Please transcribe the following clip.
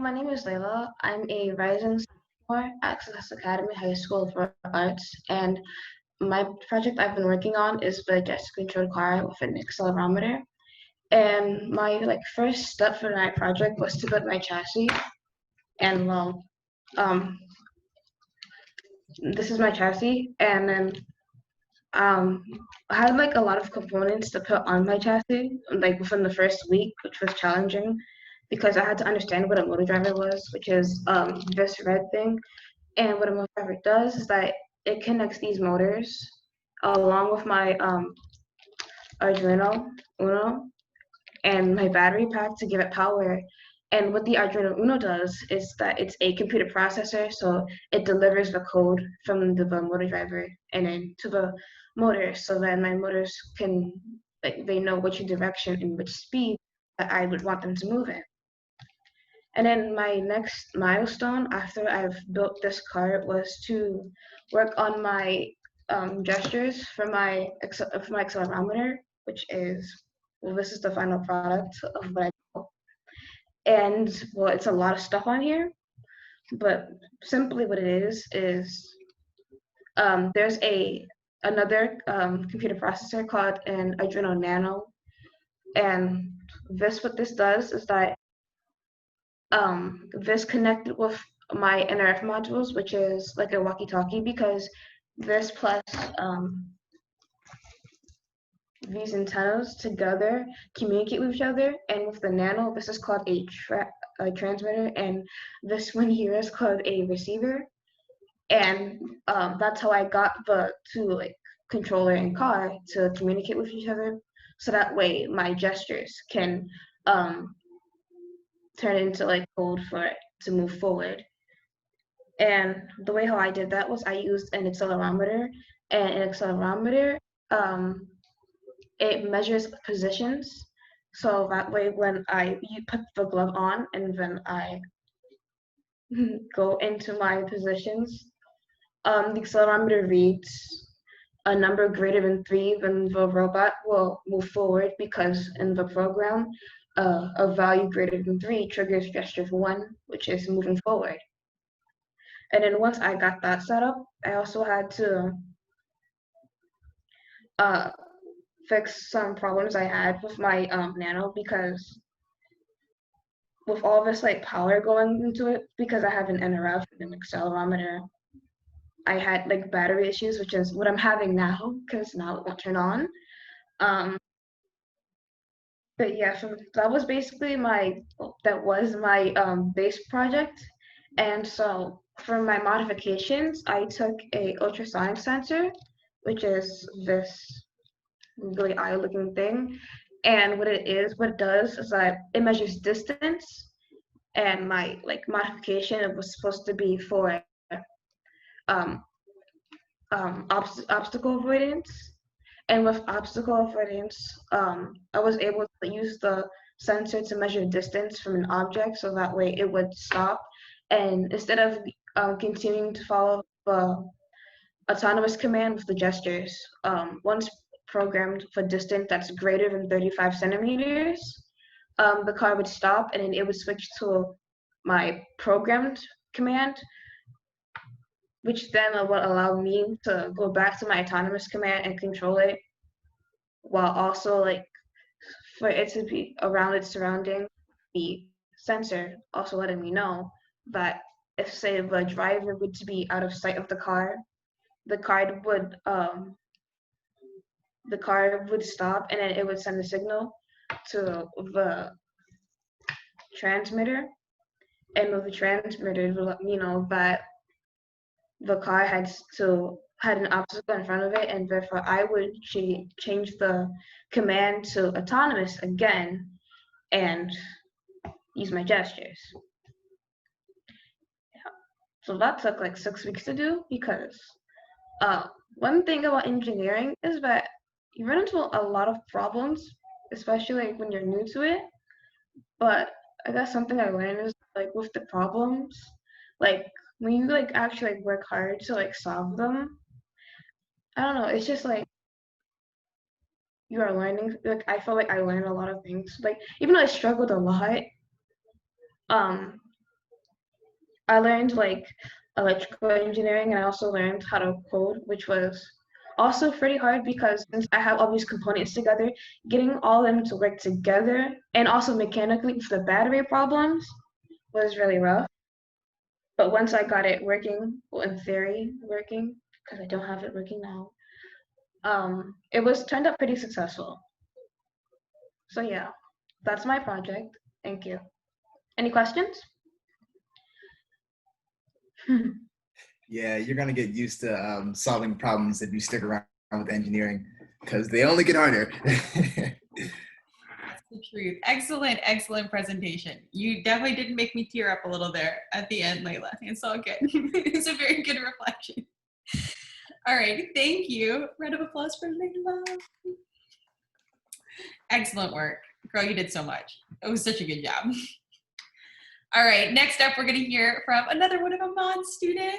my name is Lailah. I'm a rising sophomore at Success Academy High School for Arts, and my project I've been working on is the gesture-controlled car with an accelerometer. And my first step for my project was to build my chassis. And um, this is my chassis, and then um, I had a lot of components to put on my chassis, within the first week, which was challenging because I had to understand what a motor driver was, which is this red thing. And what a motor driver does is that it connects these motors along with my Arduino Uno and my battery pack to give it power. And what the Arduino Uno does is that it's a computer processor, so it delivers the code from the motor driver and then to the motor. So then my motors can, they know which direction and which speed that I would want them to move in. And then my next milestone after I've built this cart was to work on my gestures for my accelerometer, which is, well, this is the final product of what I built. And well, it's a lot of stuff on here, but simply what it is there's another computer processor called an Arduino Nano, and what this does is that this connected with my NRF modules, which is like a walkie-talkie, because this plus these antennas together communicate with each other. And with the Nano, this is called a transmitter, and this one here is called a receiver. And that's how I got the two controller and car to communicate with each other, so that way my gestures can turn into code for it to move forward. And the way how I did that was I used an accelerometer, and an accelerometer it measures positions. So that way when you put the glove on and then I go into my positions, the accelerometer reads a number greater than 3, then the robot will move forward, because in the program, a value greater than 3 triggers gesture 1, which is moving forward. And then once I got that set up, I also had to fix some problems I had with my Nano, because with all this power going into it, because I have an NRF and an accelerometer, I had battery issues, which is what I'm having now, because now it won't turn on. But yeah, so that was basically my base project. And so for my modifications, I took a ultrasonic sensor, which is this really eye-looking thing. And what it does is that it measures distance. And my modification, it was supposed to be for um, obstacle avoidance. And with obstacle avoidance, I was able to use the sensor to measure distance from an object, so that way it would stop. And instead of continuing to follow the autonomous command with the gestures, once programmed for distance that's greater than 35 centimeters, the car would stop, and then it would switch to my programmed command, which then will allow me to go back to my autonomous command and control it, while also for it to be around its surrounding, the sensor also letting me know that if, say, the driver would be out of sight of the car would stop, and then it would send a signal to the transmitter, and with the transmitter it would let me know that the car had an obstacle in front of it, and therefore I would change the command to autonomous again and use my gestures. Yeah. So that took 6 weeks to do, because one thing about engineering is that you run into a lot of problems, especially when you're new to it. But I guess something I learned is with the problems, when you actually work hard to solve them, I don't know, it's just you are learning. I feel like I learned a lot of things. Even though I struggled a lot, I learned like electrical engineering, and I also learned how to code, which was also pretty hard because since I have all these components together, getting all of them to work together and also mechanically for the battery problems was really rough. But once I got it working, well, in theory working, because I don't have it working now, it was turned out pretty successful. So yeah, that's my project. Thank you. Any questions? Yeah, you're gonna get used to solving problems if you stick around with engineering, because they only get harder. That's the truth. Excellent, excellent presentation. You definitely did make me tear up a little there at the end, Lailah. It's all good. It's a very good reflection. All right, thank you. Round of applause for Lailah. Excellent work. Girl, you did so much. It was such a good job. All right, next up, we're going to hear from another one of Amon's students.